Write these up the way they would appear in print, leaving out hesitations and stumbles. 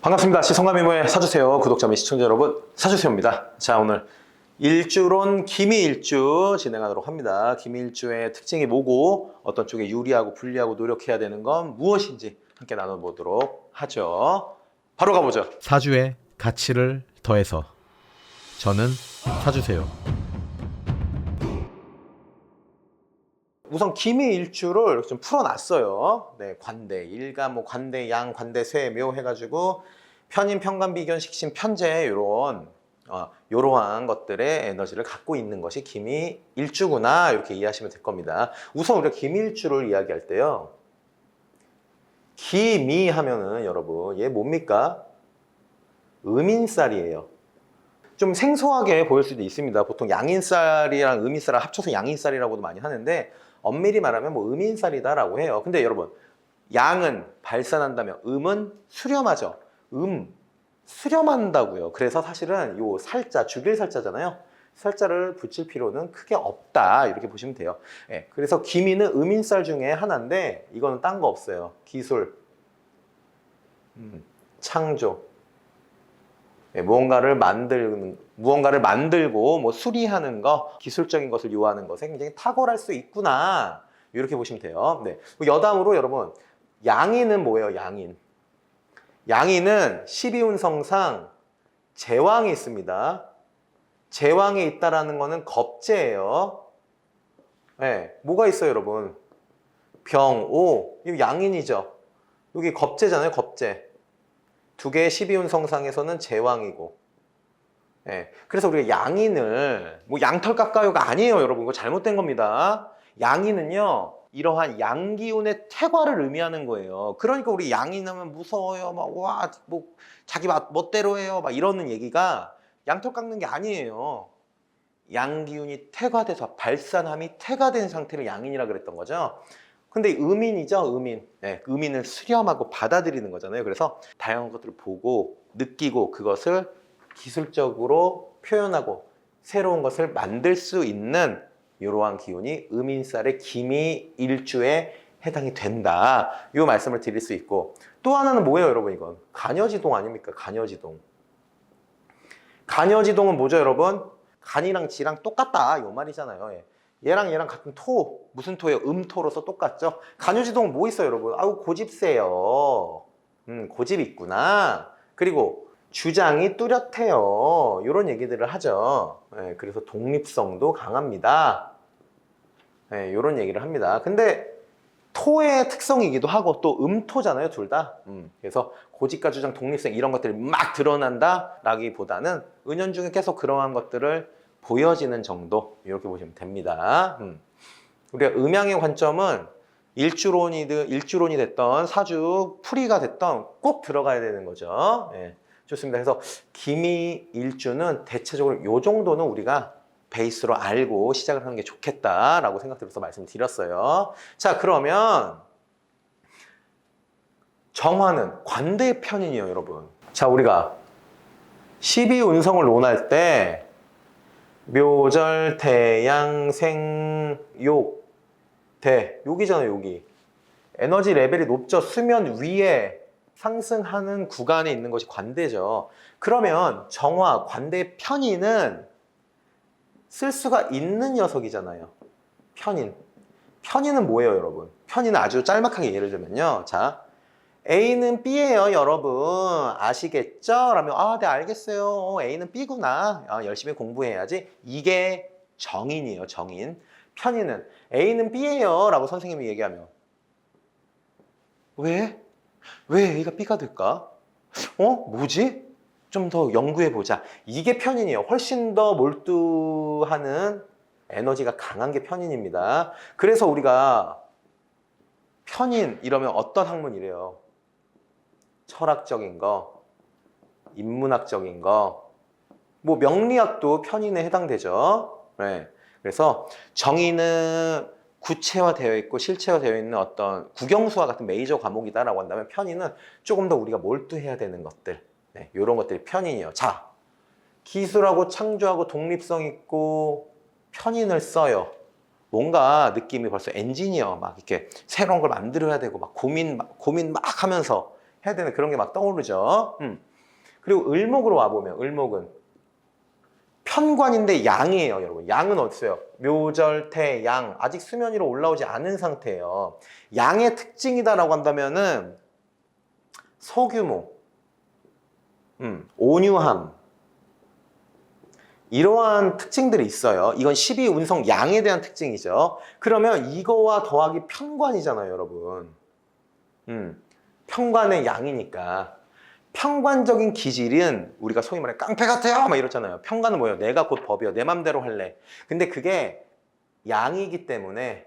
반갑습니다. 시성감이모의 사주세요 구독자 및 시청자 여러분, 사주세요입니다. 자, 오늘 일주론 기미일주 진행하도록 합니다. 기미일주의 특징이 뭐고 어떤 쪽에 유리하고 불리하고 노력해야 되는 건 무엇인지 함께 나눠보도록 하죠. 바로 가보죠. 사주의 가치를 더해서 저는 사주세요. 우선 기미일주를 이렇게 좀 풀어놨어요. 네, 관대, 일간, 뭐 관대, 양, 관대, 쇠, 묘 해가지고 편인, 편관, 비견, 식신, 편재 요러한 것들의 에너지를 갖고 있는 것이 기미일주구나 이렇게 이해하시면 될 겁니다. 우선 우리가 기미일주를 이야기할 때요, 기미 하면은 여러분 얘 뭡니까? 음인살이에요. 좀 생소하게 보일 수도 있습니다. 보통 양인살이랑 음인살을 합쳐서 양인살이라고도 많이 하는데 엄밀히 말하면 뭐 음인살이다라고 해요. 근데 여러분, 양은 발산한다면 음은 수렴하죠. 수렴한다고요. 그래서 사실은 요 살자, 죽일 살자잖아요. 살자를 붙일 필요는 크게 없다 이렇게 보시면 돼요. 예, 그래서 기미는 음인살 중에 하나인데 이거는 딴 거 없어요. 기술, 창조, 무언가를 만들고 뭐 수리하는 거, 기술적인 것을 요하는 것에 굉장히 탁월할 수 있구나 이렇게 보시면 돼요. 네. 여담으로 여러분, 양인은 뭐예요? 양인은 12운성상 제왕이 있습니다. 제왕이 있다라는 거는 겁재예요. 네. 뭐가 있어요, 여러분? 병오, 이거 양인이죠. 여기 겁재잖아요, 겁재. 두 개의 12운성상에서는 제왕이고, 예. 그래서 우리가 양인을 뭐 양털 깎아요가 아니에요, 여러분. 이거 잘못된 겁니다. 양인은요, 이러한 양기운의 태과를 의미하는 거예요. 그러니까 우리 양인하면 무서워요, 뭐 자기 멋대로 해요, 막 이러는 얘기가 양털 깎는 게 아니에요. 양기운이 태과돼서 발산함이 태과된 상태를 양인이라 그랬던 거죠. 근데 음인이죠, 음인. 네, 음인을 수렴하고 받아들이는 거잖아요. 그래서 다양한 것들을 보고 느끼고 그것을 기술적으로 표현하고 새로운 것을 만들 수 있는 이러한 기운이 음인살의 기미일주에 해당이 된다. 이 말씀을 드릴 수 있고, 또 하나는 뭐예요, 여러분? 이건 간여지동 아닙니까? 간여지동. 간여지동은 뭐죠, 여러분? 간이랑 지랑 똑같다 이 말이잖아요. 예. 얘랑 같은 토, 무슨 토예요? 음토로서 똑같죠? 간여지동은 뭐 있어요, 여러분? 아우, 고집세요. 고집 있구나. 그리고 주장이 뚜렷해요. 이런 얘기들을 하죠. 예, 그래서 독립성도 강합니다. 예, 이런 얘기를 합니다. 근데 토의 특성이기도 하고 또 음토잖아요, 둘 다. 그래서 고집과 주장, 독립성 이런 것들이 막 드러난다라기보다는 은연중에 계속 그러한 것들을 보여지는 정도, 이렇게 보시면 됩니다. 우리가 음양의 관점은 일주론이 됐던 사주 풀이가 됐던 꼭 들어가야 되는 거죠. 예, 좋습니다. 그래서 기미일주는 대체적으로 요 정도는 우리가 베이스로 알고 시작을 하는 게 좋겠다라고 생각들어서 말씀드렸어요. 자, 그러면 정화는 관대의 편인이에요, 여러분. 자, 우리가 12운성을 논할 때 묘절, 태양, 생, 욕, 대, 욕이잖아요, 욕이. 에너지 레벨이 높죠. 수면 위에 상승하는 구간에 있는 것이 관대죠. 그러면 정화, 관대의 편인은 쓸 수가 있는 녀석이잖아요. 편인은 뭐예요, 여러분? 편인은 아주 짤막하게 예를 들면요. 자, A는 B예요, 여러분. 아시겠죠? 라면, 네, 알겠어요. A는 B구나. 열심히 공부해야지. 이게 정인이에요, 정인. 편인은 A는 B예요 라고 선생님이 얘기하면, 왜 A가 B가 될까? 뭐지? 좀 더 연구해보자. 이게 편인이에요. 훨씬 더 몰두하는 에너지가 강한 게 편인입니다. 그래서 우리가 편인 이러면 어떤 학문이래요? 철학적인 거, 인문학적인 거, 뭐 명리학도 편인에 해당되죠. 네. 그래서 정의는 구체화되어 있고 실체화되어 있는 어떤 국영수와 같은 메이저 과목이다라고 한다면, 편인은 조금 더 우리가 몰두해야 되는 것들, 네, 이런 것들이 편인이에요. 자, 기술하고 창조하고 독립성 있고 편인을 써요. 뭔가 느낌이 벌써 엔지니어 막 이렇게 새로운 걸 만들어야 되고 막 고민 막 하면서 해야 되는 그런 게 막 떠오르죠. 그리고 을목으로 와보면 을목은 편관인데 양이에요, 여러분. 양은 어딨어요? 묘절, 태, 양. 아직 수면 위로 올라오지 않은 상태예요. 양의 특징이다라고 한다면은 소규모, 온유함, 이러한 특징들이 있어요. 이건 12운성 양에 대한 특징이죠. 그러면 이거와 더하기 편관이잖아요, 여러분. 편관의 양이니까. 편관적인 기질은 우리가 소위 말해 깡패 같아요 막 이렇잖아요. 편관은 뭐예요? 내가 곧 법이요. 내 맘대로 할래. 근데 그게 양이기 때문에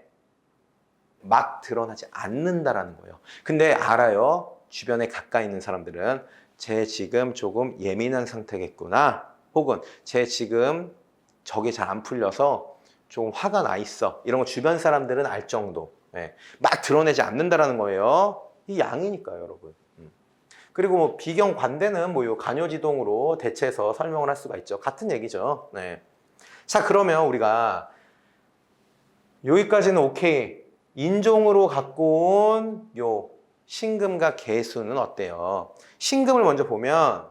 막 드러나지 않는다라는 거예요. 근데 알아요. 주변에 가까이 있는 사람들은 쟤 지금 조금 예민한 상태겠구나. 혹은 쟤 지금 저게 잘 안 풀려서 좀 화가 나 있어. 이런 거 주변 사람들은 알 정도. 예. 막 드러내지 않는다라는 거예요. 이 양이니까요, 여러분. 그리고 뭐 비경 관대는 뭐 요 간요지동으로 대체해서 설명을 할 수가 있죠. 같은 얘기죠. 네. 자, 그러면 우리가 여기까지는 오케이. 인종으로 갖고 온 요 신금과 계수는 어때요? 신금을 먼저 보면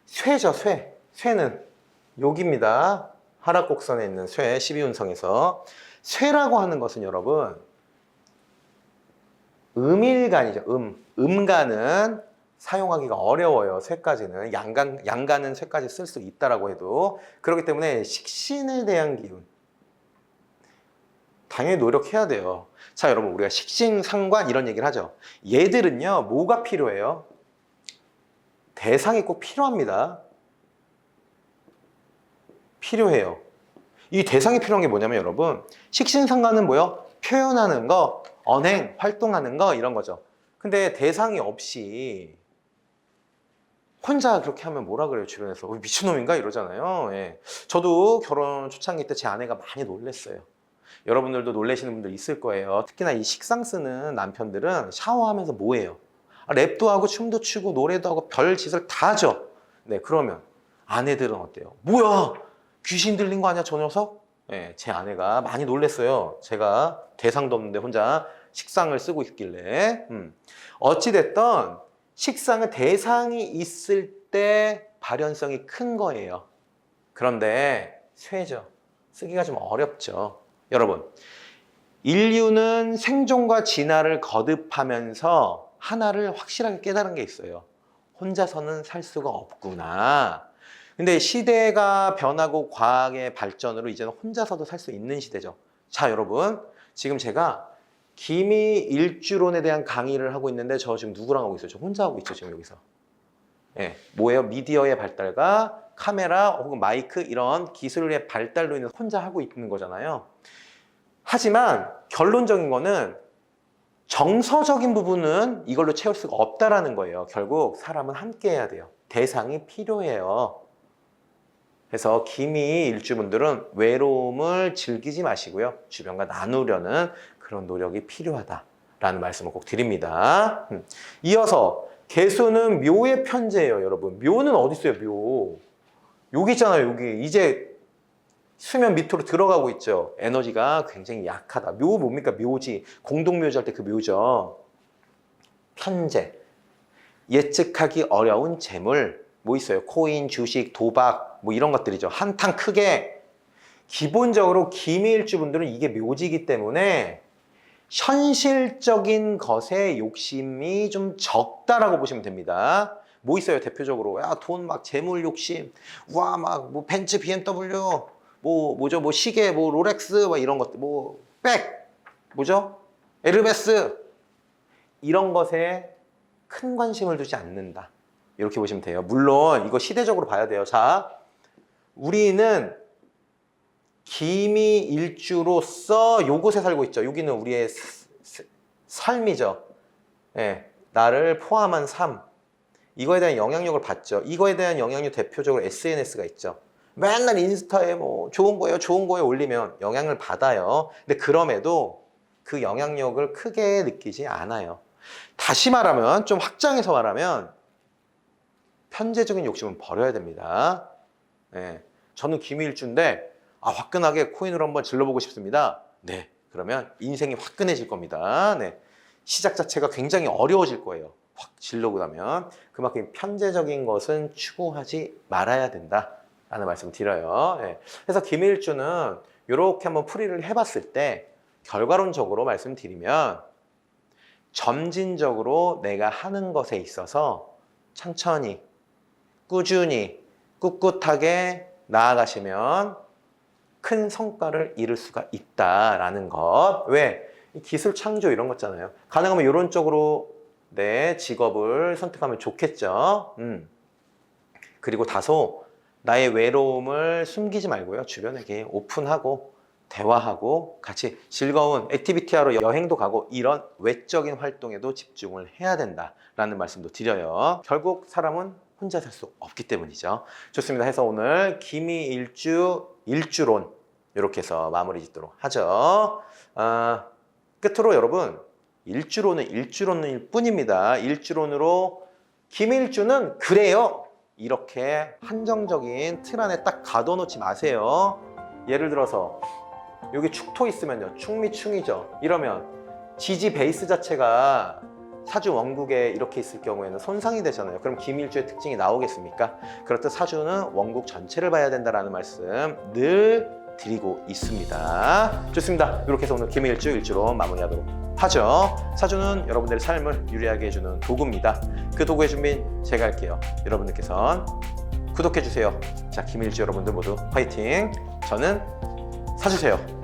쇠죠, 쇠. 쇠는 여기입니다. 하락곡선에 있는 쇠, 12운성에서. 쇠라고 하는 것은 여러분 음일간이죠. 음간은 사용하기가 어려워요. 쇠까지는. 양간은 쇠까지 쓸 수 있다라고 해도. 그렇기 때문에 식신에 대한 기운. 당연히 노력해야 돼요. 자, 여러분, 우리가 식신, 상관 이런 얘기를 하죠. 얘들은요, 뭐가 필요해요? 대상이 꼭 필요합니다. 필요해요. 이 대상이 필요한 게 뭐냐면 여러분, 식신, 상관은 뭐요? 표현하는 거, 언행, 활동하는 거 이런 거죠. 근데 대상이 없이 혼자 그렇게 하면 뭐라 그래요, 주변에서? 미친놈인가? 이러잖아요. 예. 저도 결혼 초창기 때 제 아내가 많이 놀랬어요. 여러분들도 놀라시는 분들 있을 거예요. 특히나 이 식상 쓰는 남편들은 샤워하면서 뭐 해요? 랩도 하고 춤도 추고 노래도 하고 별 짓을 다 하죠. 네, 그러면 아내들은 어때요? 뭐야? 귀신 들린 거 아니야, 저 녀석? 네, 제 아내가 많이 놀랬어요. 제가 대상도 없는데 혼자 식상을 쓰고 있길래. 어찌됐든 식상은 대상이 있을 때 발현성이 큰 거예요. 그런데 쇠죠. 쓰기가 좀 어렵죠. 여러분, 인류는 생존과 진화를 거듭하면서 하나를 확실하게 깨달은 게 있어요. 혼자서는 살 수가 없구나. 근데 시대가 변하고 과학의 발전으로 이제는 혼자서도 살 수 있는 시대죠. 자, 여러분, 지금 제가 기미일주론에 대한 강의를 하고 있는데 저 지금 누구랑 하고 있어요? 저 혼자 하고 있죠, 지금 여기서. 예, 뭐예요? 미디어의 발달과 카메라 혹은 마이크 이런 기술의 발달로 인해서 혼자 하고 있는 거잖아요. 하지만 결론적인 거는 정서적인 부분은 이걸로 채울 수가 없다라는 거예요. 결국 사람은 함께 해야 돼요. 대상이 필요해요. 그래서 기미일주분들은 외로움을 즐기지 마시고요. 주변과 나누려는 그런 노력이 필요하다라는 말씀을 꼭 드립니다. 이어서 계수는 묘의 편제예요, 여러분. 묘는 어디 있어요, 묘? 여기 있잖아요, 여기. 이제 수면 밑으로 들어가고 있죠. 에너지가 굉장히 약하다. 묘 뭡니까? 묘지. 공동묘지 할 때 그 묘죠. 편제. 예측하기 어려운 재물. 뭐 있어요? 코인, 주식, 도박 뭐 이런 것들이죠. 한탕 크게. 기본적으로 기미일주분들은 이게 묘지이기 때문에 현실적인 것에 욕심이 좀 적다라고 보시면 됩니다. 뭐 있어요? 대표적으로 야, 돈 막 재물 욕심. 와, 막 뭐 벤츠, BMW 뭐죠? 뭐 시계, 뭐 롤렉스, 뭐 이런 것들, 뭐 백, 뭐죠? 에르메스 이런 것에 큰 관심을 두지 않는다. 이렇게 보시면 돼요. 물론 이거 시대적으로 봐야 돼요. 자, 우리는 기미일주로서 요곳에 살고 있죠. 여기는 우리의 삶이죠. 예, 나를 포함한 삶. 이거에 대한 영향력을 받죠. 이거에 대한 영향력 대표적으로 SNS가 있죠. 맨날 인스타에 뭐 좋은 거예요 올리면 영향을 받아요. 근데 그럼에도 그 영향력을 크게 느끼지 않아요. 다시 말하면, 좀 확장해서 말하면 편제적인 욕심은 버려야 됩니다. 네. 저는 기미일주인데 화끈하게 코인으로 한번 질러보고 싶습니다. 네, 그러면 인생이 화끈해질 겁니다. 네. 시작 자체가 굉장히 어려워질 거예요. 확 질러고 나면. 그만큼 편제적인 것은 추구하지 말아야 된다라는 말씀 드려요. 예. 그래서 김일주는 이렇게 한번 풀이를 해봤을 때 결과론적으로 말씀드리면 점진적으로 내가 하는 것에 있어서 천천히 꾸준히 꿋꿋하게 나아가시면 큰 성과를 이룰 수가 있다라는 것. 왜? 기술 창조 이런 거잖아요. 가능하면 이런 쪽으로 내 직업을 선택하면 좋겠죠. 그리고 다소 나의 외로움을 숨기지 말고요. 주변에게 오픈하고 대화하고 같이 즐거운 액티비티하러 여행도 가고 이런 외적인 활동에도 집중을 해야 된다라는 말씀도 드려요. 결국 사람은 혼자 살 수 없기 때문이죠. 좋습니다. 해서 오늘 기미일주 일주론 이렇게 해서 마무리 짓도록 하죠. 끝으로 여러분 일주론은 일주론일 뿐입니다. 일주론으로 김일주는 그래요. 이렇게 한정적인 틀 안에 딱 가둬놓지 마세요. 예를 들어서 여기 축토 있으면요. 충미충이죠. 이러면 지지 베이스 자체가 사주 원국에 이렇게 있을 경우에는 손상이 되잖아요. 그럼 김일주의 특징이 나오겠습니까? 그렇듯 사주는 원국 전체를 봐야 된다는 말씀 늘 드리고 있습니다. 좋습니다. 이렇게 해서 오늘 김일주 일주로 마무리하도록 하죠. 사주는 여러분들의 삶을 유리하게 해주는 도구입니다. 그 도구의 준비는 제가 할게요. 여러분들께서는 구독해주세요. 자, 김일주 여러분들 모두 화이팅! 저는 사주세요.